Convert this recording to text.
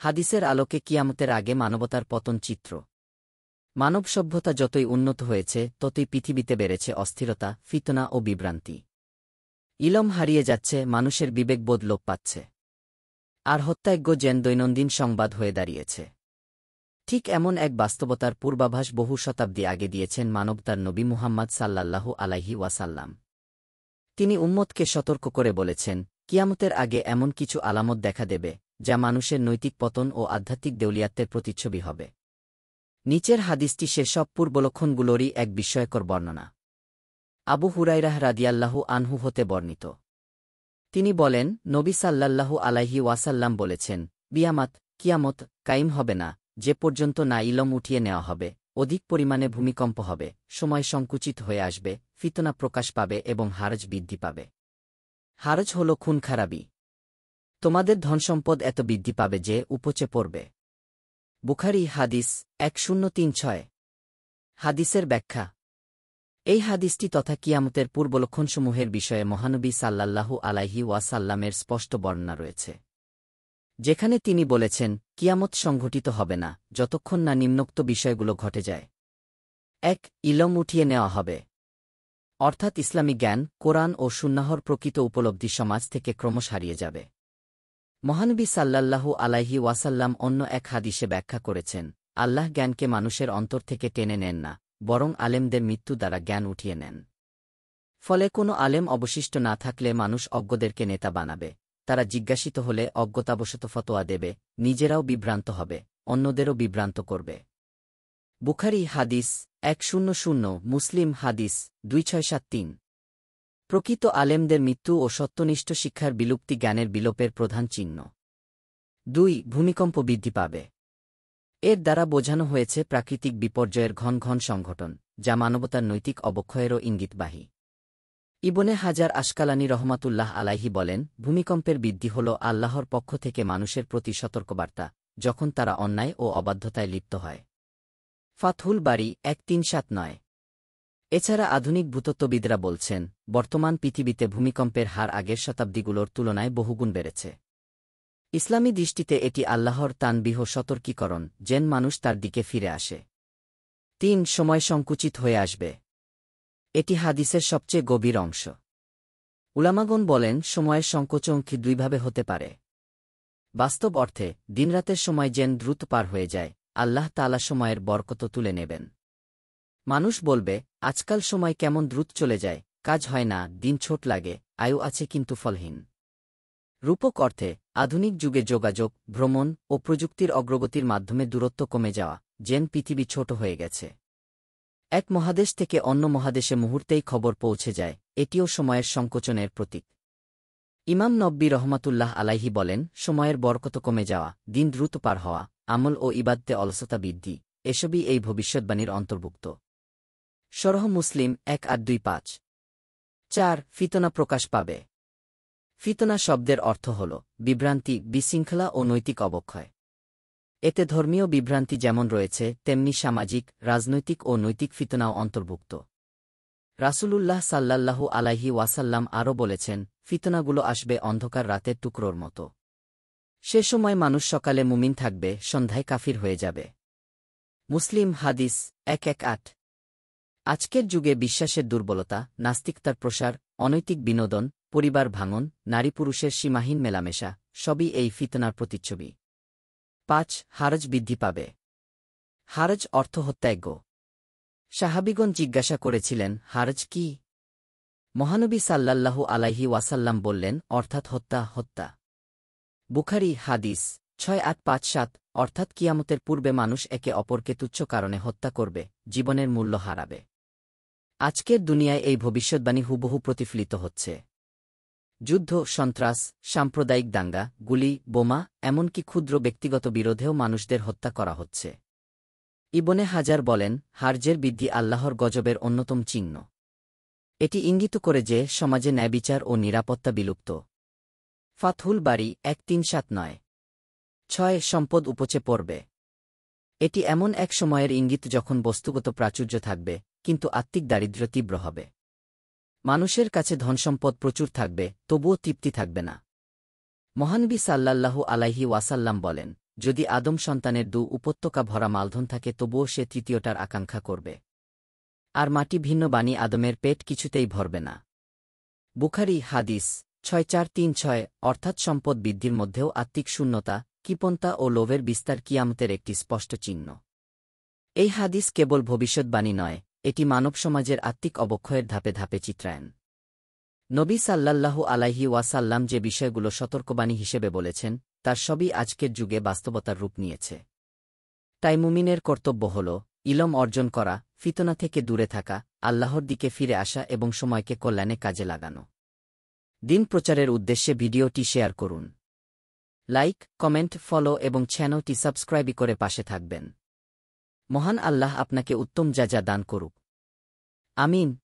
হাদিসের আলোকে কিয়ামতের আগে মানবতার পতন চিত্র। মানব সভ্যতা যতই উন্নত হয়েছে ততই পৃথিবীতে বেড়েছে অস্থিরতা, ফিতনা ও বিভ্রান্তি। ইলম হারিয়ে যাচ্ছে, মানুষের বিবেকবোধ লোপ পাচ্ছে, আর হত্যাযজ্ঞ যেন দৈনন্দিন সংবাদ হয়ে দাঁড়িয়েছে। ঠিক এমন এক বাস্তবতার পূর্বাভাস বহু শতাব্দী আগে দিয়েছেন মানবতার নবী মুহাম্মদ সাল্লাল্লাহু আলাইহি ওয়াসাল্লাম। তিনি উম্মতকে সতর্ক করে বলেছেন, কিয়ামতের আগে এমন কিছু আলামত দেখা দেবে যা মানুষের নৈতিক পতন ও আধ্যাত্মিক দেউলিয়াত্বের প্রতিচ্ছবি হবে। নিচের হাদিসটি সেসব পূর্বলক্ষণগুলোরই এক বিস্ময়কর বর্ণনা। আবু হুরায়রাহ রাদিয়াল্লাহু আনহু হতে বর্ণিত। তিনি বলেন, নবী সাল্লাল্লাহু আলাইহি ওয়াসাল্লাম বলেছেন, কিয়ামত কায়েম হবে না যে পর্যন্ত না ইলম উঠিয়ে নেওয়া হবে, অধিক পরিমাণে ভূমিকম্প হবে, সময় সংকুচিত হয়ে আসবে, ফিতনা প্রকাশ পাবে এবং হারজ বৃদ্ধি পাবে। হারজ হল খুন-খারাবি। তোমাদের ধনসম্পদ এত বৃদ্ধি পাবে যে উপচে পড়বে। বুখারী হাদিস 1036। হাদিসের ব্যাখ্যা। এই হাদিসটি তথা কিয়ামতের পূর্বলক্ষণসমূহের বিষয়ে মহানবী সাল্লাল্লাহু আলাইহি ওয়াসাল্লামের স্পষ্ট বর্ণনা রয়েছে, যেখানে তিনি বলেছেন, কিয়ামত সংঘটিত হবে না যতক্ষণ না নিম্নোক্ত বিষয়গুলো ঘটে যায়। ১. ইলম উঠিয়ে নেওয়া হবে, অর্থাৎ ইসলামী জ্ঞান, কোরআন ও সুন্নাহর প্রকৃত উপলব্ধি সমাজ থেকে ক্রমশ হারিয়ে যাবে। মহানবী সাল্লাল্লাহু আলাইহি ওয়াসাল্লাম অন্য এক হাদিসে ব্যাখ্যা করেছেন, আল্লাহ জ্ঞানকে মানুষের অন্তর থেকে টেনে নেন না, বরং আলেমদের মৃত্যু দ্বারা জ্ঞান উঠিয়ে নেন। ফলে কোনো আলেম অবশিষ্ট না থাকলে মানুষ অজ্ঞদেরকে নেতা বানাবে, তারা জিজ্ঞাসিত হলে অজ্ঞতাবশত ফতোয়া দেবে, নিজেরাও বিভ্রান্ত হবে, অন্যদেরও বিভ্রান্ত করবে। বুখারী হাদিস 100, মুসলিম হাদিস 2673। প্রকৃত আলেমদের মৃত্যু ও সত্যনিষ্ঠ শিক্ষার বিলুপ্তি জ্ঞানের বিলোপের প্রধান চিহ্ন। ২. ভূমিকম্প বৃদ্ধি পাবে। এর দ্বারা বোঝানো হয়েছে প্রাকৃতিক বিপর্যয়ের ঘন ঘন সংঘটন, যা মানবতার নৈতিক অবক্ষয়েরও ইঙ্গিতবাহী। ইবনে হাজার আশকালানী রহমাতুল্লাহ আলাইহি বলেন, ভূমিকম্পের বৃদ্ধি হল আল্লাহর পক্ষ থেকে মানুষের প্রতি সতর্কবার্তা, যখন তারা অন্যায় ও অবাধ্যতায় লিপ্ত হয়। ফাতহুল বারী 1379। এছাড়া আধুনিক ভূতত্ত্ববিদরা বলছেন, বর্তমান পৃথিবীতে ভূমিকম্পের হার আগের শতাব্দীগুলোর তুলনায় বহুগুণ বেড়েছে। ইসলামী দৃষ্টিতে এটি আল্লাহর তানবিহ সতর্কীকরণ, যেন মানুষ তার দিকে ফিরে আসে। ৩. সময় সংকুচিত হয়ে আসবে। এটি হাদিসের সবচেয়ে গভীর অংশ। উলামাগণ বলেন, সময়ের সংকোচন দুইভাবে হতে পারে। বাস্তব অর্থে দিনরাতের সময় যেন দ্রুত পার হয়ে যায়, আল্লাহ তাআলা সময়ের বরকত তুলে নেবেন। মানুষ বলবে, আজকাল সময় কেমন দ্রুত চলে যায়, কাজ হয় না, দিন ছোট লাগে, আয়ু আছে কিন্তু ফলহীন। রূপক অর্থে আধুনিক যুগে যোগাযোগ, ভ্রমণ ও প্রযুক্তির অগ্রগতির মাধ্যমে দূরত্ব কমে যাওয়া, যেন পৃথিবী ছোট হয়ে গেছে। এক মহাদেশ থেকে অন্য মহাদেশে মুহূর্তেই খবর পৌঁছে যায়, এটিও সময়ের সংকোচনের প্রতীক। ইমাম নব্বী রহমাতুল্লাহ আলাইহি বলেন, সময়ের বরকত কমে যাওয়া, দিন দ্রুত পার হওয়া, আমল ও ইবাদতে অলসতা বৃদ্ধি, এসবই এই ভবিষ্যদ্বাণীর অন্তর্ভুক্ত। শরহ মুসলিম 1825। ৪. ফিতনা প্রকাশ পাবে। ফিতনা শব্দের অর্থ হল বিভ্রান্তি, বিশৃঙ্খলা ও নৈতিক অবক্ষয়। এতে ধর্মীয় বিভ্রান্তি যেমন রয়েছে, তেমনি সামাজিক, রাজনৈতিক ও নৈতিক ফিতনাও অন্তর্ভুক্ত। রাসূলুল্লাহ সাল্লাল্লাহু আলাইহি ওয়াসাল্লাম আরও বলেছেন, ফিতনাগুলো আসবে অন্ধকার রাতের টুকরোর মতো। সে সময় মানুষ সকালে মুমিন থাকবে, সন্ধ্যায় কাফির হয়ে যাবে। মুসলিম হাদিস 118। আজকের যুগে বিশ্বাসের দুর্বলতা, নাস্তিকতার প্রসার, অনৈতিক বিনোদন, পরিবার ভাঙন, নারী পুরুষের সীমাহীন মেলামেশা, সবই এই ফিতনার প্রতিচ্ছবি। ৫. হারজ বৃদ্ধি পাবে। হারজ অর্থ হত্যাযজ্ঞ। সাহাবীগণ জিজ্ঞাসা করেছিলেন, হারজ কি? মহানবী সাল্লাল্লাহু আলাইহি ওয়াসাল্লাম বললেন, অর্থাৎ হত্যা। বুখারী হাদিস 6857। অর্থাৎ কিয়ামতের পূর্বে মানুষ একে অপরকে তুচ্ছ কারণে হত্যা করবে, জীবনের মূল্য হারাবে। আজকের দুনিয়ায় এই ভবিষ্যদ্বাণী হুবহু প্রতিফলিত হচ্ছে। যুদ্ধ, সন্ত্রাস, সাম্প্রদায়িক দাঙ্গা, গুলি, বোমা, এমনকি ক্ষুদ্র ব্যক্তিগত বিরোধেও মানুষদের হত্যা করা হচ্ছে। ইবনে হাজার বলেন, হারজের বৃদ্ধি আল্লাহর গজবের অন্যতম চিহ্ন। এটি ইঙ্গিত করে যে সমাজে ন্যায়বিচার ও নিরাপত্তা বিলুপ্ত। ফাতহুল বারী 1379। ৬. সম্পদ উপচে পড়বে। এটি এমন এক সময়ের ইঙ্গিত যখন বস্তুগত প্রাচুর্য থাকবে, কিন্তু আত্মিক দারিদ্র্য তীব্র হবে। মানুষের কাছে ধনসম্পদ প্রচুর থাকবে, তবুও তৃপ্তি থাকবে না। মহানবী সাল্লাল্লাহু আলাইহি ওয়াসাল্লাম বলেন, যদি আদম সন্তানের উপত্যকা ভরা মালধন থাকে তবুও সে তৃতীয়টার আকাঙ্ক্ষা করবে। আর মাটি ভিন্ন বাণী আদমের পেট কিছুতেই ভরবে না। বুখারী হাদিস 6436 অর্থাৎ সম্পদ বৃদ্ধির মধ্যেও আত্মিক শূন্যতা, কৃপণতা ও লোভের বিস্তার কিয়ামতের একটি স্পষ্ট চিহ্ন। এই হাদিস কেবল ভবিষ্যৎবাণী নয়, এটি মানবসমাজের আত্মিক অবক্ষয়ের ধাপে ধাপে চিত্রায়ন। নবী সাল্লাল্লাহু আলাইহি ওয়াসাল্লাম যে বিষয়গুলো সতর্কবাণী হিসেবে বলেছেন, তার সবই আজকের যুগে বাস্তবতার রূপ নিয়েছে। তাই মুমিনের কর্তব্য হল ইলম অর্জন করা, ফিতনা থেকে দূরে থাকা, আল্লাহর দিকে ফিরে আসা এবং সময়কে কল্যাণে কাজে লাগানো। দিন প্রচারের উদ্দেশ্যে ভিডিওটি শেয়ার করুন। লাইক, কমেন্ট, ফলো এবং চ্যানেলটি সাবস্ক্রাইব করে পাশে থাকবেন। মহান আল্লাহ আপনাকে উত্তম যা দান করুক। আমিন।